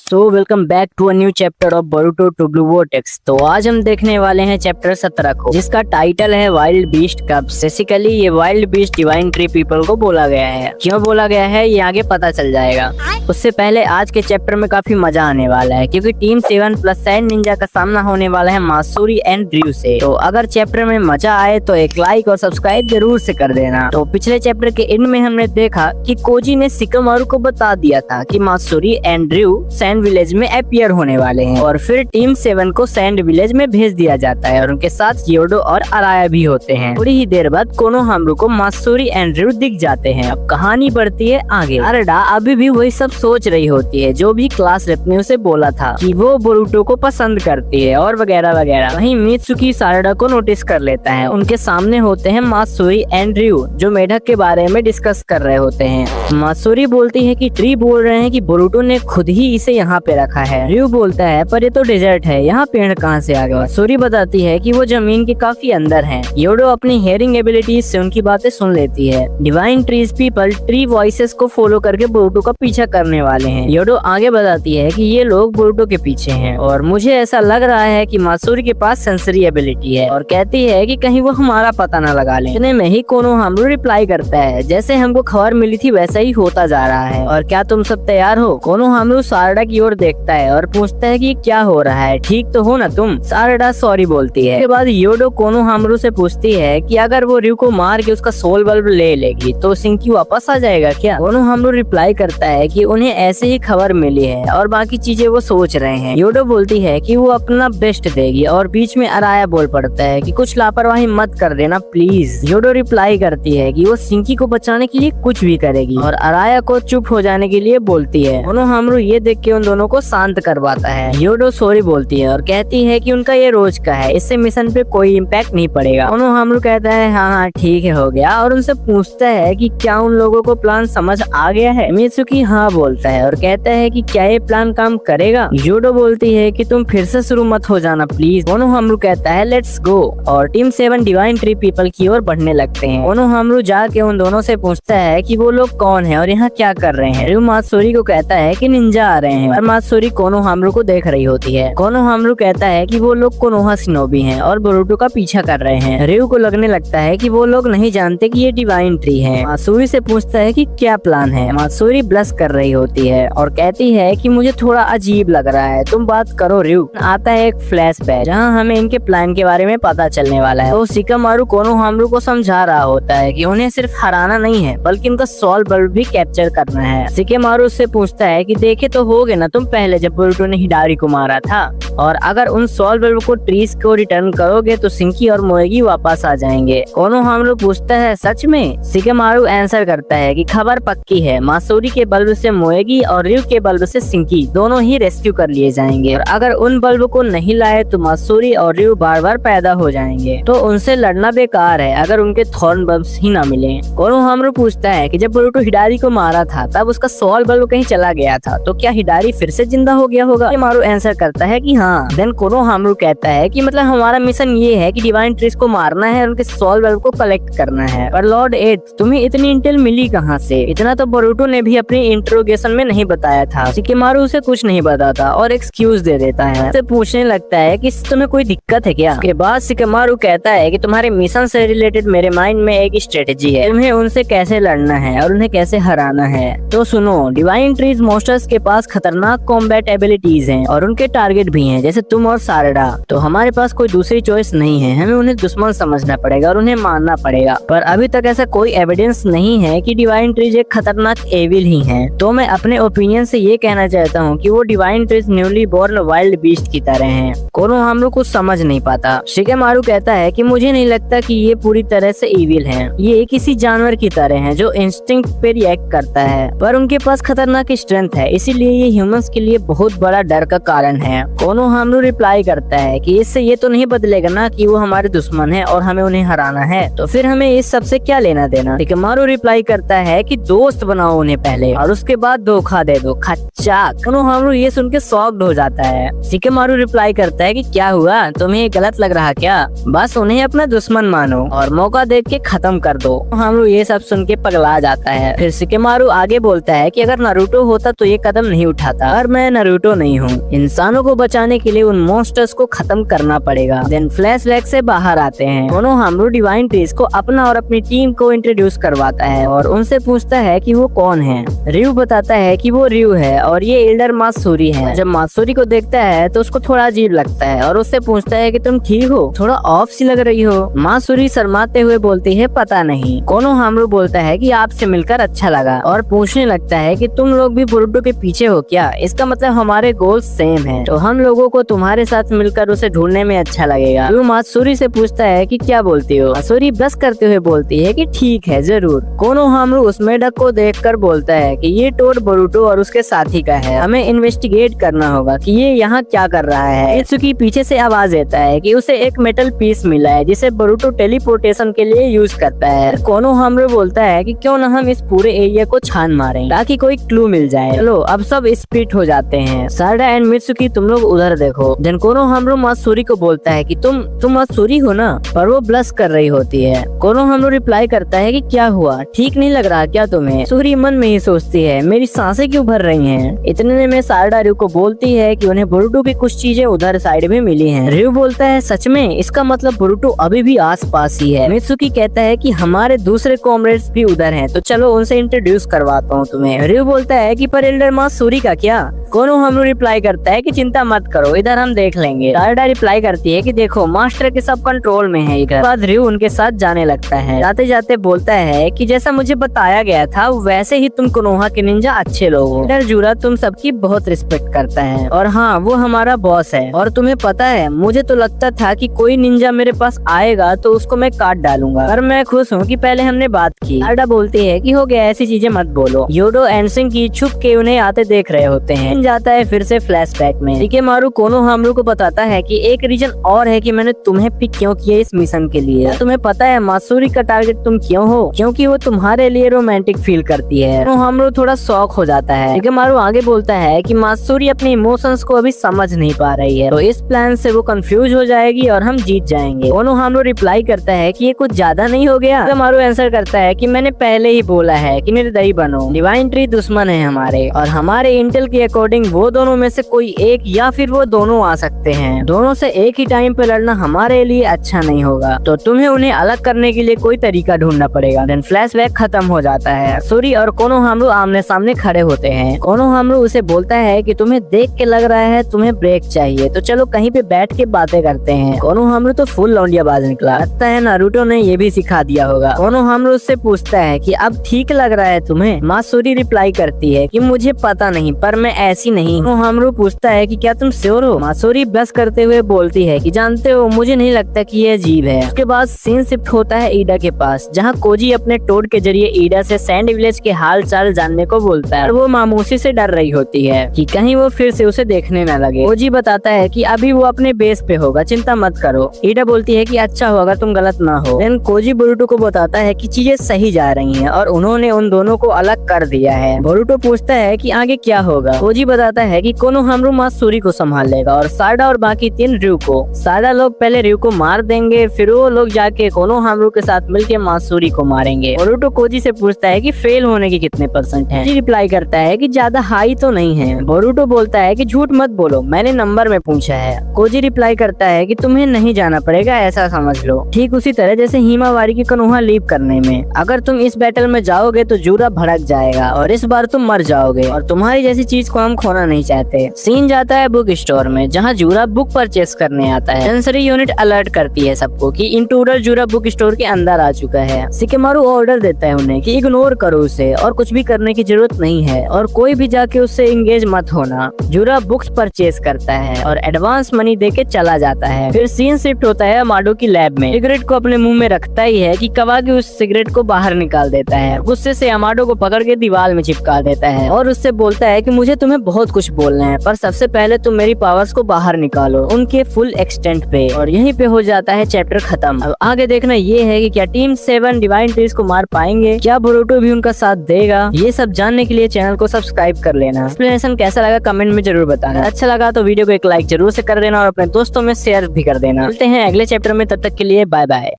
So welcome back to a new chapter of Boruto two blue vortex. तो आज हम देखने वाले हैं चैप्टर 17 को, जिसका टाइटल है वाइल्ड बीस्ट कब्स। बेसिकली ये wild beast divine tree people को बोला गया है। क्यों बोला गया है ये आगे पता चल जाएगा। उससे पहले आज के चैप्टर में काफी मजा आने वाला है, क्योंकि टीम 7 प्लस सैंड निंजा का सामना होने वाला है मासूरी एंड ड्रू से। तो अगर चैप्टर में मजा आए तो एक लाइक और सब्सक्राइब जरूर से कर देना। तो पिछले चैप्टर के एंड में हमने देखा कि कोजी ने शिकामारू को बता दिया था कि मासूरी एंड ड्रू सैंड विलेज में अपीयर होने वाले हैं, और फिर टीम 7 को सैंड विलेज में भेज दिया जाता है और उनके साथ योडो और अराया भी होते हैं। थोड़ी ही देर बाद कोनोहामारू को मासूरी एंड ड्रू दिख जाते हैं। अब कहानी बढ़ती है आगे। अरडा अभी भी वही सब सोच रही होती है जो भी क्लास रेप ने उसे बोला था कि वो बोरुटो को पसंद करती है और वगैरह वगैरह। वहीं मित्सुकी सारडा को नोटिस कर लेता है। उनके सामने होते हैं मासूरी एंड ड्रू, जो मेढक के बारे में डिस्कस कर रहे होते हैं। मासूरी बोलती है कि ट्री बोल रहे हैं कि बोरुटो ने खुद ही इसे यहाँ पे रखा है। ड्रू बोलता है पर ये तो डेजर्ट है, यहाँ पेड़ कहाँ से आ गया। मासूरी बताती है कि वो जमीन के काफी अंदर है। योडो अपनी हियरिंग एबिलिटीज से उनकी बातें सुन लेती है। Divine trees people tree voices को फॉलो करके बोरुटो का पीछा करने वाले हैं। योडो आगे बताती है कि ये लोग बोरुटो के पीछे हैं, और मुझे ऐसा लग रहा है कि मासूरी के पास सेंसरी एबिलिटी है, और कहती है कि कहीं वो हमारा पता न लगा ले। इतने में ही कोनोहामारू रिप्लाई करता है, जैसे हमको खबर मिली थी वैसा ही होता जा रहा है, और क्या तुम सब तैयार हो। कोनोहामारू सारडा की ओर देखता है और पूछता है कि क्या हो रहा है, ठीक तो हो ना तुम। सारडा सॉरी बोलती है। उसके बाद योडो कोनोहामारू से पूछती है कि अगर वो र्यू को मार के उसका सोल बल्ब ले लेगी तो सिंकी वापस आ जाएगा क्या। कोनोहामारू रिप्लाई करता है कि उन्हें ऐसे ही खबर मिली है और बाकी चीजें वो सोच रहे हैं। योडो बोलती है कि वो अपना बेस्ट देगी, और बीच में अराया बोल पड़ता है कि कुछ लापरवाही मत कर देना प्लीज। योडो रिप्लाई करती है कि वो सिंकी को बचाने के लिए कुछ भी करेगी, और अराया को चुप हो जाने के लिए बोलती है। कोनोहामारू ये देख के उन दोनों को शांत करवाता है। योडो सॉरी बोलती है और कहती है कि उनका ये रोज का है, इससे मिशन पे कोई इम्पैक्ट नहीं पड़ेगा। कोनोहामारू कहता है हाँ हाँ ठीक है हो गया, और उनसे पूछता है कि क्या उन लोगों को प्लान समझ आ गया है। मित्सुकी हाँ बोलता है और कहता है कि क्या ये प्लान काम करेगा। योडो बोलती है कि तुम फिर से शुरू मत हो जाना प्लीज। कोनोहामारू कहता है लेट्स गो, और टीम 7 डिवाइन ट्री पीपल की ओर बढ़ने लगते हैं। कोनोहामारू जाके उन दोनों से पूछता है कि वो लोग कौन है और यहाँ क्या कर रहे हैं। र्यू मात्सुरी को कहता है कि निंजा आ रहे हैं, और मात्सुरी कोनोहामारू को देख रही होती है। कोनोहामारू कहता है कि वो लोग कोनोहा शिनोबी हैं और बोरुटो का पीछा कर रहे हैं। र्यू को लगने लगता है कि वो लोग नहीं जानते कि ये डिवाइन ट्री है। मात्सुरी से पूछता है कि क्या प्लान है। मात्सुरी ब्लश कर रही होती है और कहती है कि मुझे थोड़ा अजीब लग रहा है, तुम बात करो र्यू। आता है एक फ्लैशबैक जहाँ हमें इनके प्लान के बारे में पता चलने वाला है। तो शिकामारू कोनोहामारू को समझा रहा होता है कि उन्हें सिर्फ हराना नहीं है बल्कि उनका सोल बल्ब भी कैप्चर करना है। शिकामारू उससे पूछता है कि देखे तो होगे ना तुम पहले जब बोरुटो ने हिडारी को मारा था, और अगर उन सोल बल्ब को ट्रीज को रिटर्न करोगे तो सिंकी और मोएगी वापस आ जाएंगे। कोनोहामारू पूछता है सच में। शिकामारू आंसर करता है कि खबर पक्की है, मासूरी के बल्ब से मोएगी और र्यू के बल्ब से सिंकी दोनों ही रेस्क्यू कर लिए जाएंगे, और अगर उन बल्ब को नहीं लाए तो मासूरी और र्यू बार बार पैदा हो जाएंगे। तो उनसे लड़ना बेकार है अगर उनके थॉर्न बल्ब्स ही ना मिले। कोनोहामारू पूछता है कि जब बोरुटो हिडारी को मारा था तब उसका सोल बल्ब कहीं चला गया था, तो क्या हिडारी फिर से जिंदा हो गया होगा। शिकामारू आंसर करता है कि हाँ। देन कोनोहामारू कहता है कि मतलब हमारा मिशन ये है कि डिवाइन ट्रीज को मारना है और उनके सोल बल्ब को कलेक्ट करना है। पर लॉर्ड 8 तुम्हें इतनी इंटेल मिली कहाँ से। इतना तो बोरुटो ने भी अपनी इंट्रोगेशन में नहीं बताया था। शिकामारू उसे कुछ नहीं बताता और एक्सक्यूज दे देता है। उसे पूछने लगता है कि तुम्हें कोई दिक्कत है क्या। उसके बाद शिकामारू कहता है कि तुम्हारे मिशन से रिलेटेड मेरे माइंड में एक स्ट्रेटेजी है, तुम्हें उनसे कैसे लड़ना है और उन्हें कैसे हराना है। तो सुनो, डिवाइन ट्रीज मॉन्स्टर्स के पास खतरनाक कॉम्बैट एबिलिटीज हैं और उनके टारगेट भी हैं, जैसे तुम और सारडा। तो हमारे पास कोई दूसरी चॉइस नहीं है, हमें उन्हें दुश्मन समझना पड़ेगा और उन्हें मारना पड़ेगा। पर अभी तक ऐसा कोई एविडेंस नहीं है कि डिवाइन ट्रीज एक खतरनाक एविल ही हैं। तो मैं अपने ओपिनियन से ये कहना चाहता हूँ कि वो divine trees newly born wild beast की तरह हैं। कोनोहामारू कुछ समझ नहीं पाता। शिकामारू कहता है कि मुझे नहीं लगता कि ये पूरी तरह से इविल हैं। ये किसी जानवर की तरह हैं जो इंस्टिंक्ट पे रिएक्ट करता है, पर उनके पास खतरनाक स्ट्रेंथ है, इसीलिए ये ह्यूमंस के लिए बहुत बड़ा डर का कारण है। कोनोहामरू रिप्लाई करता है कि इससे ये तो नहीं बदलेगा ना कि वो हमारे दुश्मन है और हमें उन्हें हराना है, तो फिर हमें इस सब से क्या लेना देना। शिकेमारू रिप्लाई करता है कि दोस्त बनाओ उन्हें पहले और उसके बाद धोखा दे दो। खच्चा। कोनोहामरू ये सुन के शॉक्ड हो जाता है। शिकेमारू रिप्लाई करता है कि क्या हुआ, तुम्हें ये गलत लग रहा क्या? बस उन्हें अपना दुश्मन मानो और मौका देख के खत्म कर दो। कोनोहामरू ये सब सुन के पगला जाता है। फिर शिकेमारू आगे बोलता है कि अगर नारुतो होता तो ये कदम नहीं उठाता, और मैं नारुतो नहीं हूँ। इंसानों को बचाने के लिए उन मॉन्स्टर्स को खत्म करना पड़ेगा। देन फ्लैशबैक से बाहर आते हैं। कोनोहामरू डिवाइन ट्रीज को अपना और अपनी टीम को इंट्रोड्यूस करवाता है और उनसे पूछता है कि वो कौन है। रयू बताता है कि वो रयू है और ये एल्डर मात्सुरी है। जब मात्सुरी को देखता है तो उसको थोड़ा अजीब लगता है और उससे पूछता है कि तुम ठीक हो, थोड़ा ऑफ सी लग रही हो। मात्सुरी शर्माते हुए बोलती है पता नहीं। कोनोहामरू बोलता है कि आपसे मिलकर अच्छा लगा और पूछने लगता है कि तुम लोग भी बोरुटो के पीछे हो क्या? इसका मतलब हमारे गोल सेम है, तो हम लोगों को तुम्हारे साथ मिलकर उसे ढूंढने में अच्छा लगेगा। रयू मात्सुरी से पूछता है कि क्या बोलती हो? मात्सुरी ब्लश करते हुए बोलती है कि ठीक है जरूर। कोनोहामरू उस मेढक को देखकर बोलता है कि ये टोड बोरुटो और उसके साथी का है, हमें इन्वेस्टिगेट करना होगा कि ये यहाँ क्या कर रहा है। इत्सुकी पीछे से आवाज देता है कि उसे एक मेटल पीस मिला है जिसे बोरुटो टेलीपोर्टेशन के लिए यूज करता है। कोनोहामरू बोलता है कि क्यों न हम इस पूरे एरिया को छान मारें ताकि कोई क्लू मिल जाए। चलो अब सब स्प्लिट हो जाते हैं। सारडा एंड मित्सुकी तुम लोग उधर देखो। देन कोनोहामरू मात्सुरी को बोलता है कि तुम मात्सुरी हो ना, पर वो ब्लश कर रही होती है। कोनोहामरू रिप्लाई करता है कि क्या हुआ, ठीक नहीं लग रहा क्या तुम्हें? सूरी मन में ही सोचती है मेरी सांसें क्यों भर रही हैं। इतने में सारडा रयू को बोलती है कि उन्हें बोरुटो की कुछ चीजें उधर साइड में मिली हैं। रयू बोलता है सच में? इसका मतलब बोरुटो अभी भी आस पास ही है। मित्सुकी कहता है कि हमारे दूसरे कॉमरेड्स भी उधर हैं, तो चलो उनसे इंट्रोड्यूस करवाता हूँ तुम्हें। रयू बोलता है कि पर एल्डर मात्सुरी का क्या? कोनोहामरू रिप्लाई करता है कि चिंता मत करो, इधर हम देख लेंगे। सारडा रिप्लाई करती है कि देखो मास्टर के सब कंट्रोल में है इधर। बाद रयू उनके साथ जाने लगता है। जाते जाते बोलता है कि जैसा मुझे बताया गया था वैसे ही तुम कोनोहा के निंजा अच्छे लोग हो। एल्डर जूरा तुम सबकी बहुत रिस्पेक्ट करता है और हाँ वो हमारा बॉस है। और तुम्हें पता है मुझे तो लगता था कि कोई निंजा मेरे पास आएगा तो उसको मैं काट डालूंगा, पर मैं खुश हूँ कि पहले हमने बात की। सारडा बोलती है कि हो गया ऐसी चीजें मत बोलो। योडो एंड सिंकी छुप के उन्हें आते देख रहे होते हैं। जाता है फिर से फ्लैशबैक में। शिकेमारू कोनोहामरू को बताता है कि एक रीजन और है कि मैंने तुम्हें पिक क्यों किया इस मिशन के लिए। तुम्हें पता है मात्सुरी का टारगेट तुम क्यों हो? क्योंकि वो तुम्हारे लिए रोमांटिक फील करती है। कोनोहामरू थोड़ा शॉक हो जाता है। शिकेमारू आगे बोलता है कि मात्सुरी अपने इमोशंस को अभी समझ नहीं पा रही है, तो इस प्लान से वो कंफ्यूज हो जाएगी और हम जीत जाएंगे। कोनोहामरू रिप्लाई करता है कि ये कुछ ज्यादा नहीं हो गया? शिकेमारू आंसर करता है कि मैंने पहले ही बोला है कि निर्दयी बनो। डिवाइन ट्री दुश्मन है हमारे और हमारे इंटेल के अकॉर्डिंग वो दोनों में से कोई एक या फिर वो दोनों आ सकते हैं। दोनों से एक ही टाइम पे लड़ना हमारे लिए अच्छा नहीं होगा, तो तुम्हें उन्हें अलग करने के लिए कोई तरीका ढूंढना पड़ेगा। देन फ्लैशबैक खत्म हो जाता है। सूरी और कोनोहामरू आमने सामने खड़े होते हैं। कोनोहामरू उसे बोलता है कि तुम्हें देख के लग रहा है तुम्हें ब्रेक चाहिए, तो चलो कहीं पे बैठ के बातें करते हैं। कोनोहामरू तो फुल लौंडियाबाज निकला। लगता है नारुतो ने ये भी सिखा दिया होगा। कोनोहामरू उससे पूछता है कि अब ठीक लग रहा है तुम्हें? मात्सुरी रिप्लाई करती है कि मुझे पता नहीं, पर मैं ऐसी नहीं। कोनोहामरू पूछता है कि क्या तुम श्योर हो? मात्सुरी ब्लश करते हुए बोलती है कि जानते हो मुझे नहीं लगता कि ये अजीब है। उसके बाद सीन शिफ्ट होता है ईडा के पास, जहाँ कोजी अपने टोड के जरिए ईडा से सैंड विलेज के हाल चाल जानने को बोलता है और वो मामूसी से डर रही होती है कि कहीं वो फिर से उसे देखने न लगे। कोजी बताता है कि अभी वो अपने बेस पे होगा, चिंता मत करो। ईडा बोलती है कि अच्छा होगा तुम गलत ना हो। देन कोजी बोरुटो को बताता है कि चीजें सही जा रही हैं और उन्होंने उन दोनों को अलग कर दिया है। बोरुटो पूछता है कि आगे क्या होगा। कोजी बताता है कि कोनोहामरू मात्सुरी को संभाल लेगा और सारडा और बाकी 3 रयू को। सारडा लोग पहले रयू को मार देंगे, फिर वो लोग जाके कोनोहामरू के साथ मिलके मात्सुरी को मारेंगे। बोरुटो कोजी से पूछता है कि फेल होने के कितने % हैं। कोजी रिप्लाई करता है कि ज्यादा हाई तो नहीं है। बोरुटो बोलता है कि झूठ मत बोलो, मैंने नंबर में पूछा है। कोजी रिप्लाई करता है कि तुम्हें नहीं जाना पड़ेगा, ऐसा समझ लो। ठीक उसी तरह जैसे हिमावारी की कोनोहा लीव करने में, अगर तुम इस बैटल में जाओगे तो जूरा भड़क जाएगा और इस बार तुम मर जाओगे और तुम्हारी जैसी चीज को हम खोना नहीं चाहते। सीन जाता है बुक स्टोर में, जहाँ जूरा बुक परचेस करने आता है। सेंसरी यूनिट अलर्ट करती है सबको कि इंट्रूडर जूरा बुक स्टोर के अंदर आ चुका है। शिकेमारू ऑर्डर देता है उन्हें कि इग्नोर करो उसे और कुछ भी करने की जरूरत नहीं है और कोई भी जाके उससे इंगेज मत होना। जूरा बुक्स परचेस करता है और एडवांस मनी देके चला जाता है। फिर सीन शिफ्ट होता है अमाडो की लैब में। सिगरेट को अपने मुंह में रखता ही है कि कवागी उस सिगरेट को बाहर निकाल देता है। गुस्से से अमाडो को पकड़ के दीवार में चिपका देता है और उससे बोलता है कि मुझे तुम्हें बहुत कुछ बोलना है, पर सबसे पहले तुम मेरी लेजेंडरी पावर्स को बाहर निकालो उनके फुल एक्सटेंट पे। और यहीं पे हो जाता है चैप्टर खत्म। अब आगे देखना ये है कि क्या टीम 7 डिवाइन ट्रीज को मार पाएंगे, क्या बोरुटो भी उनका साथ देगा। ये सब जानने के लिए चैनल को सब्सक्राइब कर लेना। एक्सप्लेनेशन कैसा लगा कमेंट में जरूर बताना। अच्छा लगा तो वीडियो को एक लाइक जरूर से कर देना और अपने दोस्तों में शेयर भी कर देना। मिलते हैं अगले चैप्टर में, तब तक के लिए बाय बाय।